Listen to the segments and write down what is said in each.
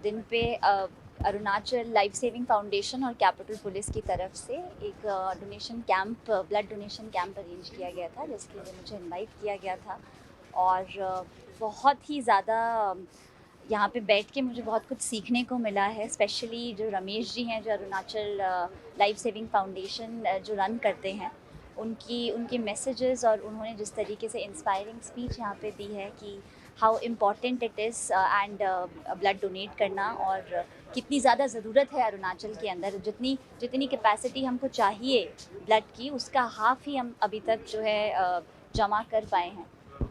दिन पे Arunachal life saving foundation और कैपिटल पुलिस की तरफ से एक donation camp, blood donation camp arrange किया गया था, जिसके लिए मुझे इनवाइट किया गया था। और बहुत ही ज़्यादा यहाँ पे बैठ के मुझे बहुत कुछ सीखने को मिला है। स्पेशली जो रमेश जी हैं, जो अरुणाचल लाइफ सेविंग फाउंडेशन जो रन करते हैं, उनके मैसेजेस और उन्होंने जिस तरीके से इंस्पायरिंग स्पीच यहाँ पे दी है कि how important it is and blood donate करना, और कितनी ज़्यादा ज़रूरत है अरुणाचल के अंदर। जितनी जितनी कैपेसिटी हमको चाहिए ब्लड की, उसका हाफ ही हम अभी तक जो है जमा कर पाए हैं।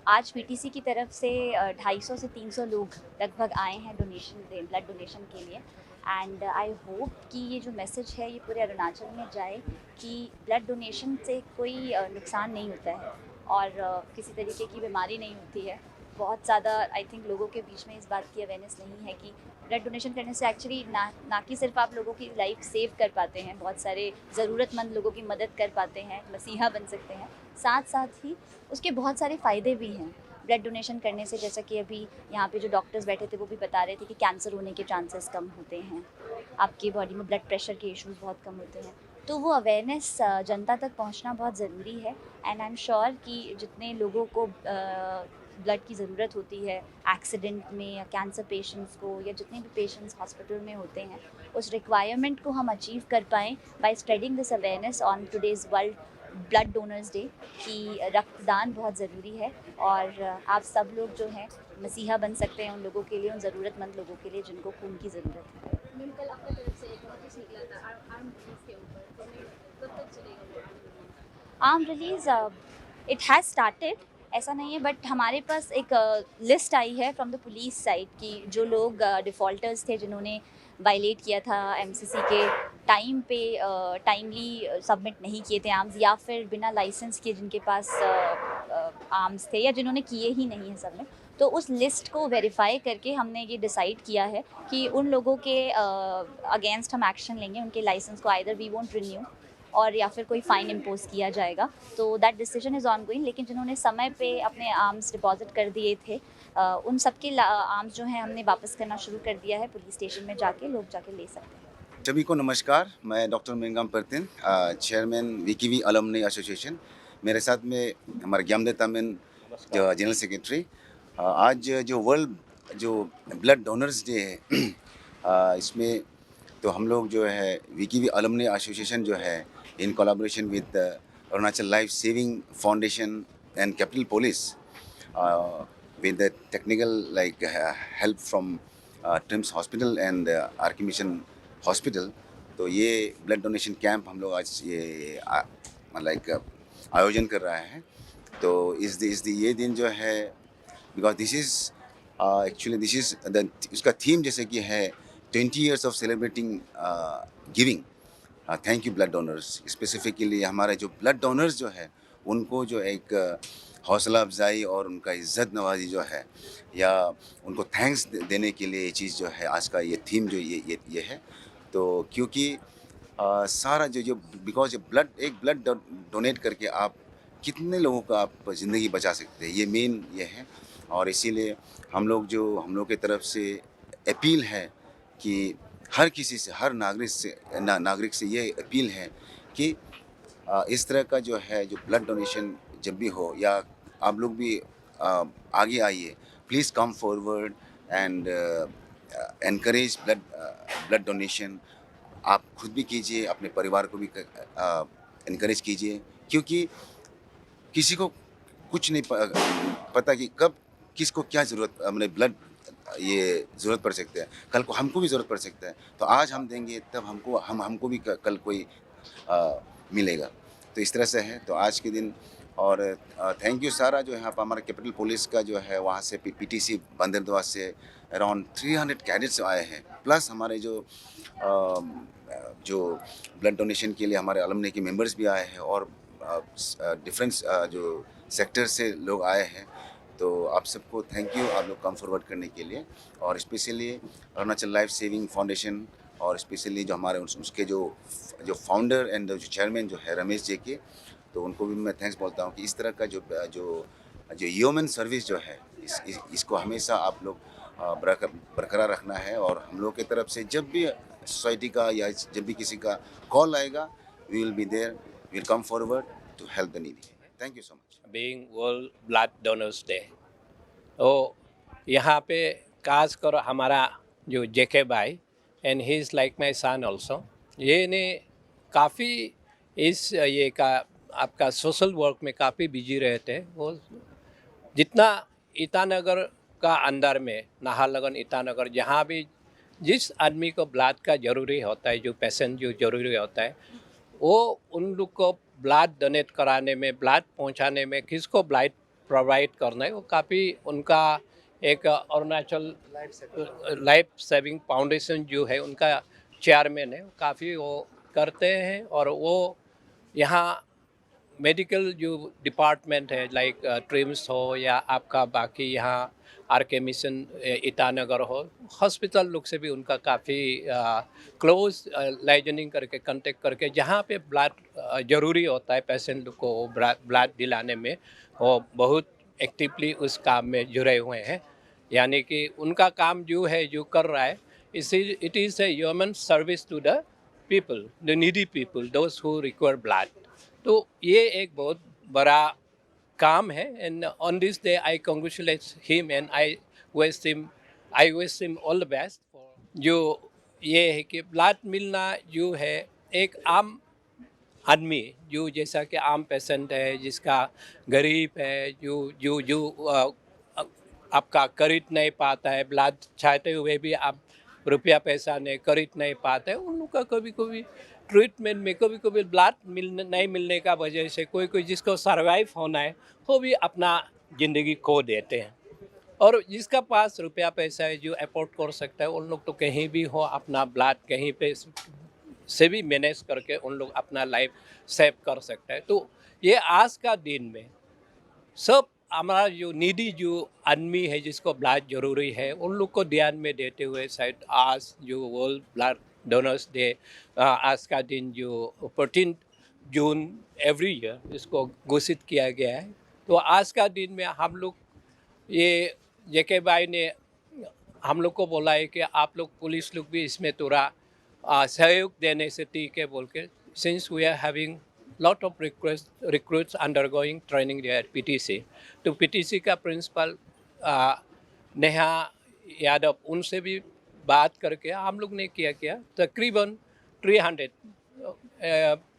आज पीटीसी की तरफ से 250 से 300 लोग लगभग आए हैं ब्लड डोनेशन के लिए। एंड आई होप कि ये जो मैसेज है ये पूरे अरुणाचल में जाए कि ब्लड डोनेशन से कोई नुकसान नहीं होता है और किसी तरीके की बीमारी नहीं होती है। बहुत ज़्यादा आई थिंक लोगों के बीच में इस बात की अवेयरनेस नहीं है कि ब्लड डोनेशन करने से एक्चुअली ना कि सिर्फ आप लोगों की लाइफ सेव कर पाते हैं, बहुत सारे ज़रूरतमंद लोगों की मदद कर पाते हैं, मसीहा बन सकते हैं, साथ साथ ही उसके बहुत सारे फ़ायदे भी हैं ब्लड डोनेशन करने से। जैसा कि अभी यहाँ पे जो डॉक्टर्स बैठे थे वो भी बता रहे थे कि कैंसर होने के चांसेस कम होते हैं, आपकी बॉडी में ब्लड प्रेशर के इश्यूज़ बहुत कम होते हैं। तो वो अवेयरनेस जनता तक पहुँचना बहुत ज़रूरी है। एंड आई एम श्योर कि जितने लोगों को ब्लड की ज़रूरत होती है एक्सीडेंट में, या कैंसर पेशेंट्स को, या जितने भी पेशेंट्स हॉस्पिटल में होते हैं, उस रिक्वायरमेंट को हम अचीव कर पाएँ by spreading this awareness on today's world blood donors day कि रक्तदान बहुत ज़रूरी है। और आप सब लोग जो हैं मसीहा बन सकते हैं उन लोगों के लिए, उन ज़रूरतमंद लोगों के लिए जिनको खून की ज़रूरत है। मैम, कल आपकी तरफ से एक नोटिस निकला था आर्म पुलिस के ऊपर, तो मैम कब तक चलेगा वो arm police? Arm release it has started, ऐसा नहीं है, बट हमारे पास एक लिस्ट आई है फ्रॉम द पुलिस साइड कि जो लोग डिफ़ॉल्टर्स थे, जिन्होंने वायलेट किया था एमसीसी के टाइम पे, टाइमली सबमिट नहीं किए थे आर्म्स, या फिर बिना लाइसेंस के जिनके पास आर्म्स थे, या जिन्होंने किए ही नहीं हैं सबमिट। तो उस लिस्ट को वेरीफाई करके हमने ये डिसाइड किया है कि उन लोगों के अगेंस्ट हम एक्शन लेंगे। उनके लाइसेंस को आइदर वी वोंट रिन्यू और या फिर कोई फ़ाइन इम्पोज़ किया जाएगा। तो that decision is on going. लेकिन जिन्होंने समय पे अपने आर्म्स डिपॉज़िट कर दिए थे, उन सब के आर्म्स जो हैं हमने वापस करना शुरू कर दिया है। पुलिस स्टेशन में जाके लोग जाके ले सकते हैं। सभी को नमस्कार। मैं डॉक्टर मेंगाम परतिन, चेयरमैन विकीवी अलमनी एसोसिएशन। मेरे साथ में हमारे ज्ञामदे तामिन जो जनरल सेक्रेटरी। आज जो वर्ल्ड जो ब्लड डोनर्स डे है, इसमें तो हम लोग जो है विकीवी अलमनी एसोसिएशन जो है in collaboration with Arunachal life saving foundation and capital police with the technical help from TRIHMS hospital and RK mission hospital. तो ये ब्लड डोनेशन कैंप हम लोग आज ये आयोजन कर रहा है। तो ये दिन जो है, because this is actually this is the इसका थीम जैसे कि है 20 years of celebrating giving. Thank you blood donors. Specifically हमारे जो ब्लड डोनर्स जो है उनको जो एक हौसला अफजाई और उनका इज़्ज़त नवाजी जो है, या उनको थैंक्स देने के लिए ये चीज़ जो है आज का ये थीम जो ये है। तो क्योंकि सारा जो बिकॉज एक ब्लड डोनेट करके आप कितने लोगों का आप ज़िंदगी बचा सकते हैं, ये मेन ये है। और इसीलिए हम लोग की तरफ से अपील है कि हर किसी से, हर नागरिक से ये अपील है कि इस तरह का जो है जो ब्लड डोनेशन जब भी हो, या आप लोग भी आगे आइए, please come forward and encourage blood donation. आप खुद भी कीजिए, अपने परिवार को भी इनकरेज कीजिए, क्योंकि किसी को कुछ नहीं पता कि कब किसको क्या ज़रूरत, मतलब ब्लड ये ज़रूरत पड़ सकता है, कल को हमको भी ज़रूरत पड़ सकता है। तो आज हम देंगे तब हमको भी कल कोई मिलेगा। तो इस तरह से है तो आज के दिन। और थैंक यू सारा जो यहाँ पर हमारा कैपिटल पुलिस का जो है, वहाँ से पीटीसी बंदरदुआ से अराउंड 300 कैडेट्स आए हैं, प्लस हमारे जो ब्लड डोनेशन के लिए हमारे अलमनी के मेंबर्स भी आए हैं, और डिफरेंट जो सेक्टर से लोग आए हैं। तो आप सबको थैंक यू, आप लोग कम फॉरवर्ड करने के लिए। और specially Arunachal life saving foundation, और स्पेशली जो हमारे उसके जो फाउंडर एंड जो चेयरमैन जो है रमेश जी के, तो उनको भी मैं थैंक्स बोलता हूँ कि इस तरह का जो ह्यूमन सर्विस जो है, इसको हमेशा आप लोग बरकरार रखना है। और हम लोग की तरफ से जब भी सोसाइटी का या जब भी किसी का कॉल आएगा, we will be there, we will come forward to help the needy. Thank you so much. Being world blood donors day, तो यहाँ पे खास कर हमारा जो जेके भाई and he is like my son also, ये ने काफ़ी इस ये का आपका सोशल वर्क में काफ़ी बिजी रहते हैं। वो जितना ईटानगर का अंदर में नाहरलगुन ईटानगर जहाँ भी जिस आदमी को ब्लड का ज़रूरी होता है, जो पेशेंट जो ज़रूरी होता है, वो उन लोग को ब्लड डोनेट कराने में, ब्लड पहुंचाने में, किसको ब्लड प्रोवाइड करना है, वो काफ़ी उनका एक अरुणाचल लाइफ सेविंग फाउंडेशन जो है उनका चेयरमैन है, काफ़ी वो करते हैं। और वो यहाँ मेडिकल जो डिपार्टमेंट है लाइक ट्रिम्स हो या आपका बाकी यहाँ आर के मिशन ईटानगर हो, हॉस्पिटल लोग से भी उनका काफ़ी क्लोज लाइजनिंग करके कांटेक्ट करके जहाँ पे ब्लड ज़रूरी होता है पेशेंट लोग को ब्लड दिलाने में, वो बहुत एक्टिवली उस काम में जुड़े हुए हैं। यानी कि उनका काम जो है जो कर रहा है, it is a human service to the people, the needy people, those who require blood. तो ये एक बहुत बड़ा काम है। And on this day I congratulate him and I wish him all the best. जो ये है कि ब्लड मिलना जो है एक आम आदमी जो जैसा कि आम पेशेंट है, जिसका गरीब है, जो जो जो आपका खरीद नहीं पाता है, ब्लड चाहते हुए भी आप रुपया पैसा नहीं खरीद नहीं पाते, उन लोग का कभी कभी ट्रीटमेंट में कभी कभी ब्लड नहीं मिलने का वजह से कोई जिसको सरवाइव होना है वो भी अपना ज़िंदगी खो देते हैं। और जिसका पास रुपया पैसा है, जो अफोर्ड कर सकता है, उन लोग तो कहीं भी हो अपना ब्लड कहीं पे से भी मैनेज करके उन लोग अपना लाइफ सेव कर सकता है। तो ये आज का दिन में सब हमारा जो नीडी जो आदमी है जिसको ब्लड जरूरी है, उन लोग को ध्यान में देते हुए शायद आज जो वर्ल्ड ब्लड डोनर्स डे, आज का दिन जो 14 जून एवरी ईयर इसको घोषित किया गया है। तो आज का दिन में हम लोग ये जेके भाई ने हम लोग को बोला है कि आप लोग पुलिस लोग भी इसमें थोड़ा सहयोग देने से ठीक है बोल के, since we are having lot of recruits undergoing training there at PTC. तो PTC का प्रिंसिपल नेहा यादव, उनसे भी बात करके हम लोग ने किया तकरीबन 300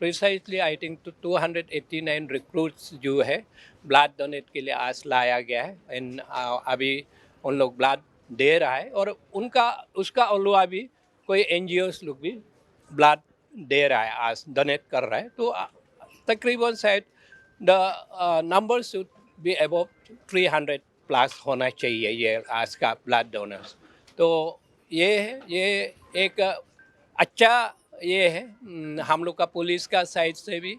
प्रिसाइसली आई थिंक 289 रिक्रूट्स जो है ब्लड डोनेट के लिए आज लाया गया है। एंड अभी उन लोग ब्लड दे रहा है और उनका उसका अलावा भी कोई NGOs लोग भी ब्लड दे रहा है, आज डोनेट कर रहा है। तो तकरीबन शायद the number should be above 300 plus होना चाहिए ये आज का ब्लड डोनर्स। तो ये है, ये एक अच्छा ये है हम लोग का पुलिस का साइड से भी,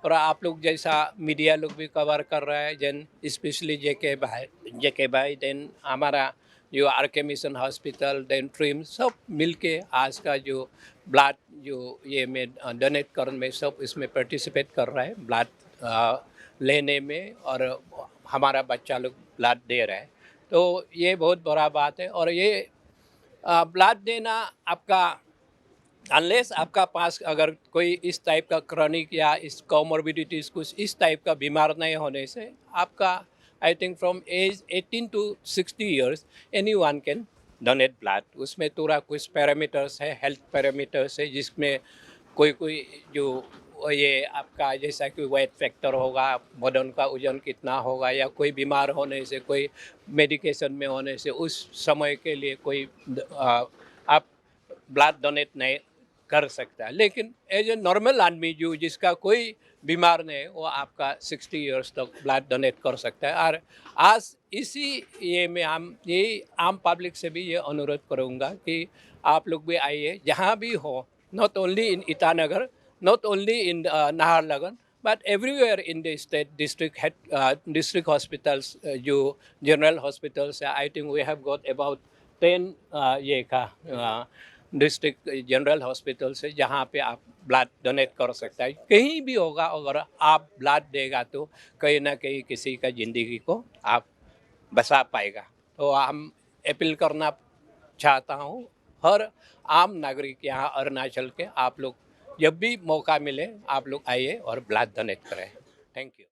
और आप लोग जैसा मीडिया लोग भी कवर कर रहा है, जन स्पेशली जेके भाई देन हमारा जो आर के मिशन हॉस्पिटल देन ट्रिम, सब मिलके आज का जो ब्लड जो ये में डोनेट करने में सब इसमें पार्टिसिपेट कर रहा है ब्लड लेने में, और हमारा बच्चा लोग ब्लड दे रहा है। तो ये बहुत बड़ा बात है। और ये ब्लड देना आपका अनलेस आपका पास अगर कोई इस टाइप का क्रॉनिक या इस कॉमोर्बिडिटीज़ कुछ इस टाइप का बीमार नहीं होने से आपका I think from age 18 to 60 years anyone can donate blood। उसमें थोड़ा कुछ पैरामीटर्स है, हेल्थ पैरामीटर्स है, जिसमें कोई जो ये आपका जैसा कि वेट फैक्टर होगा, बदन का वजन कितना होगा, या कोई बीमार होने से, कोई मेडिकेशन में होने से उस समय के लिए कोई आप ब्लड डोनेट नहीं कर सकता है। लेकिन एज ए नॉर्मल आदमी जो जिसका कोई बीमार नहीं, वो आपका 60 इयर्स तक ब्लड डोनेट कर सकता है। और आज इसी ये में ये आम पब्लिक से भी ये अनुरोध करूँगा कि आप लोग भी आइए, जहाँ भी हो, not only in Itanagar, not only in Naharlagun, but everywhere in the state district hospitals जो जनरल हॉस्पिटल्स है। I think we have got about 10 ये का डिस्ट्रिक्ट जनरल हॉस्पिटल से जहाँ पे आप ब्लड डोनेट कर सकता है। कहीं भी होगा, अगर आप ब्लड देगा तो कहीं ना कहीं किसी का ज़िंदगी को आप बचा पाएगा। तो हम अपील करना चाहता हूँ। हर आम नागरिक यहाँ अरुणाचल के, आप लोग जब भी मौका मिले आप लोग आइए और ब्लड डोनेट करें। Thank you.